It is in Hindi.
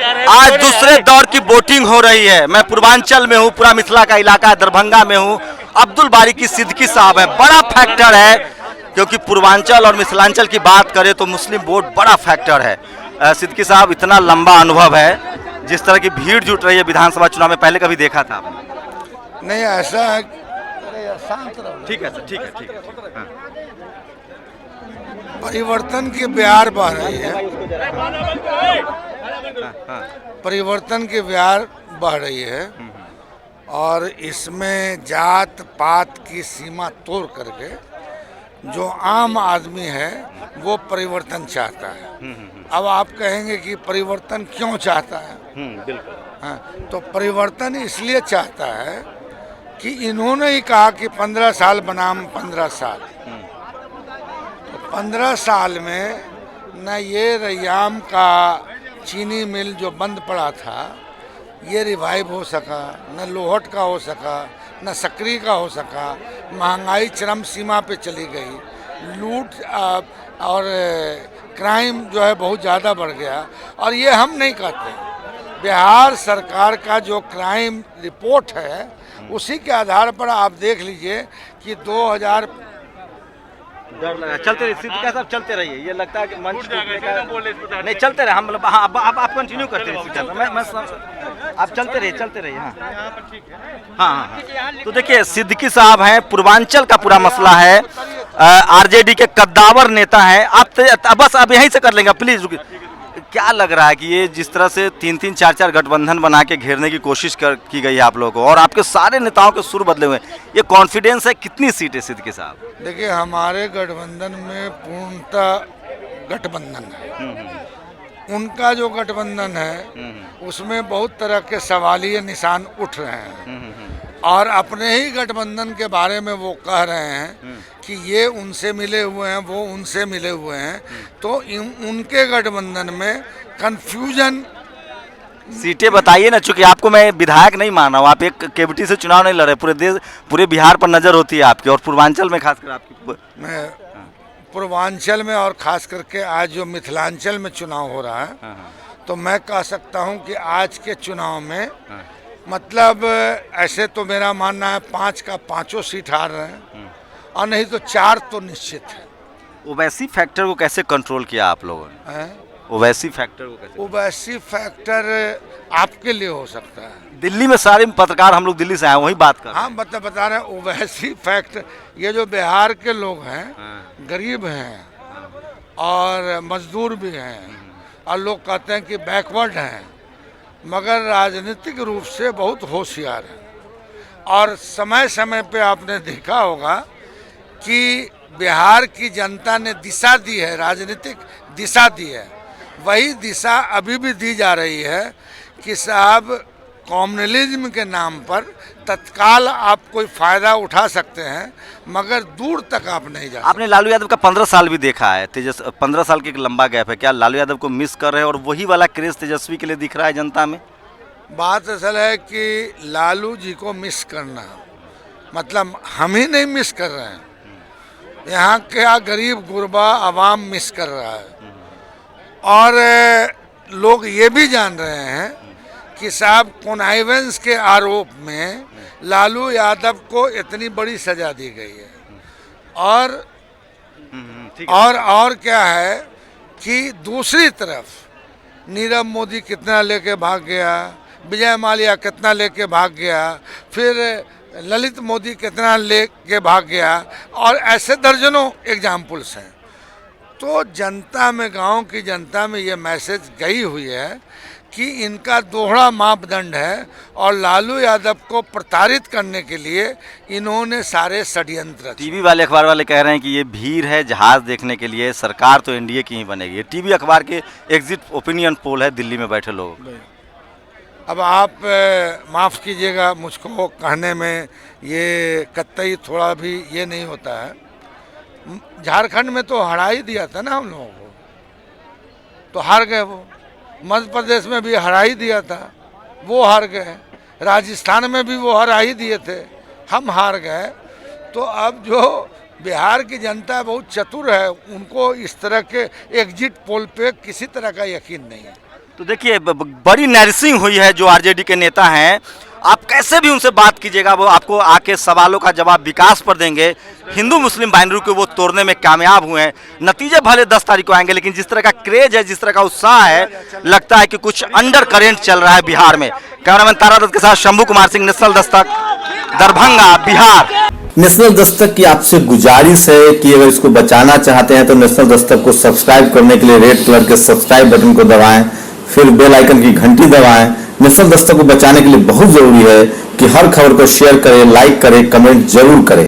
आज दूसरे दौर की वोटिंग हो रही है। मैं पूर्वांचल में हूँ, पूरा मिथिला का इलाका है, दरभंगा में हूँ। अब्दुल बारी की सिद्दीकी साहब है, बड़ा फैक्टर है, क्योंकि पूर्वांचल और मिथिलांचल की बात करें तो मुस्लिम वोट बड़ा फैक्टर है। सिद्दीकी साहब, इतना लंबा अनुभव है, जिस तरह की भीड़ जुट रही है विधानसभा चुनाव में, पहले कभी देखा था आपने? नहीं, ऐसा है। ठीक है सर, ठीक है, ठीक है। हाँ। परिवर्तन की बयार बह रही है, परिवर्तन की बयार बह रही है, और इसमें जात पात की सीमा तोड़ करके जो आम आदमी है वो परिवर्तन चाहता है। अब आप कहेंगे कि परिवर्तन क्यों चाहता है? बिल्कुल। हाँ, तो परिवर्तन इसलिए चाहता है कि इन्होंने ही कहा कि 15 साल बनाम 15 साल। तो 15 साल में न ये रैयाम का चीनी मिल जो बंद पड़ा था ये रिवाइव हो सका, न लोहट का हो सका, न सक्री का हो सका। महंगाई चरम सीमा पे चली गई, लूट और क्राइम जो है बहुत ज़्यादा बढ़ गया। और ये हम नहीं कहते, बिहार सरकार का जो क्राइम रिपोर्ट है उसी के आधार पर आप देख लीजिए कि 2000 डर लगा। चलते रहिए सिद्दीकी साहब, चलते रहिए। ये लगता है कि मंच टूटने का नहीं, चलते रहे हम। आप कंटिन्यू करते रहिए, आप चलते रहिए। हाँ हाँ हाँ। तो देखिए, सिद्दीकी साहब हैं, पूर्वांचल का पूरा मसला है, आरजेडी के कद्दावर नेता हैं। आप बस अब यहीं से कर लेंगे, प्लीज रुकिए। क्या लग रहा है कि ये जिस तरह से 3-3, 4-4 गठबंधन बना के घेरने की कोशिश की गई है आप लोगों को, और आपके सारे नेताओं के सुर बदले हुए, ये कॉन्फिडेंस है? कितनी सीट है सिद्दीकी साहब? देखिए, हमारे गठबंधन में पूर्णतः गठबंधन है। उनका जो गठबंधन है उसमें बहुत तरह के सवालिया निशान उठ रहे हैं, और अपने ही गठबंधन के बारे में वो कह रहे हैं कि ये उनसे मिले हुए हैं, वो उनसे मिले हुए हैं। तो उनके गठबंधन में कंफ्यूजन। सीटें बताइए ना, चूंकि आपको मैं विधायक नहीं मान रहा हूँ, आप एक केविटी से चुनाव नहीं लड़े, पूरे बिहार पर नजर होती है आपकी, और पूर्वांचल में खासकर आपकी। मैं पूर्वांचल में और खास करके आज जो मिथिलांचल में चुनाव हो रहा है, तो मैं कह सकता हूँ कि आज के चुनाव में मतलब ऐसे तो मेरा मानना है 5 का 5 सीट हार रहे हैं, और नहीं तो 4 तो निश्चित है। ओवैसी फैक्टर को कैसे कंट्रोल किया आप लोगों ने? ओवैसी फैक्टर को कैसे? ओवैसी फैक्टर आपके लिए हो सकता है। दिल्ली में सारे पत्रकार, हम लोग दिल्ली से आए, वही बात कर रहे हैं। हाँ, बता रहे हैं ओवैसी फैक्टर। ये जो बिहार के लोग हैं, गरीब हैं और मजदूर भी हैं, और लोग कहते हैं कि बैकवर्ड हैं, मगर राजनीतिक रूप से बहुत होशियार हैं। और समय समय पे आपने देखा होगा कि बिहार की जनता ने दिशा दी है, राजनीतिक दिशा दी है। वही दिशा अभी भी दी जा रही है कि साहब, कम्युनलिज्म के नाम पर तत्काल आप कोई फ़ायदा उठा सकते हैं, मगर दूर तक आप नहीं जा सकते। आपने लालू यादव का 15 साल भी देखा है, 15 साल की एक लंबा गैप है। क्या लालू यादव को मिस कर रहे हैं, और वही वाला क्रेज तेजस्वी के लिए दिख रहा है जनता में? बात असल है कि लालू जी को मिस करना मतलब हम ही नहीं मिस कर रहे हैं, यहाँ क्या गरीब गुरबा आवाम मिस कर रहा है। और लोग ये भी जान रहे हैं कि साहब, कॉन्नाइवेंस के आरोप में लालू यादव को इतनी बड़ी सजा दी गई है। और क्या है कि दूसरी तरफ नीरव मोदी कितना लेके भाग गया, विजय माल्या कितना लेके भाग गया, फिर ललित मोदी कितना लेके भाग गया, और ऐसे दर्जनों एग्जाम्पल्स हैं। तो जनता में, गांव की जनता में ये मैसेज गई हुई है कि इनका दोहरा मापदंड है, और लालू यादव को प्रताड़ित करने के लिए इन्होंने सारे षड्यंत्र। टीवी वाले, अखबार वाले कह रहे हैं कि ये भीड़ है जहाज देखने के लिए, सरकार तो एनडीए की ही बनेगी। टीवी अखबार के एग्जिट ओपिनियन पोल है दिल्ली में बैठे लोग। अब आप माफ़ कीजिएगा, मुझको कहने में ये कतई थोड़ा भी ये नहीं होता है। झारखंड में तो हरा ही दिया था ना हम लोगों को, तो हार गए वो। मध्य प्रदेश में भी हरा ही दिया था, वो हार गए। राजस्थान में भी वो हरा ही दिए थे, हम हार गए। तो अब जो बिहार की जनता बहुत चतुर है, उनको इस तरह के एग्जिट पोल पे किसी तरह का यकीन नहीं है। तो देखिए बड़ी नैरिसिंग हुई है जो आरजेडी के नेता हैं, आप कैसे भी उनसे बात कीजिएगा वो आपको आके सवालों का जवाब विकास पर देंगे। हिंदू मुस्लिम बाइंड्री को वो तोड़ने में कामयाब हुए हैं। नतीजे भले 10 तारीख को आएंगे, लेकिन जिस तरह का क्रेज है, जिस तरह का उत्साह है, लगता है कि कुछ अंडर करेंट चल रहा है बिहार में। कैमरामैन तारा दत्त के साथ शंभू कुमार सिंह, नेशनल दस्तक, दरभंगा, बिहार। नेशनल दस्तक की आपसे गुजारिश है कि अगर इसको बचाना चाहते हैं तो नेशनल दस्तक को सब्सक्राइब करने के लिए रेड कलर के सब्सक्राइब बटन को दबाएं, फिर बेल आइकन की घंटी दबाएं। नेशनल दस्तक को बचाने के लिए बहुत जरूरी है कि हर खबर को शेयर करें, लाइक करें, कमेंट जरूर करें।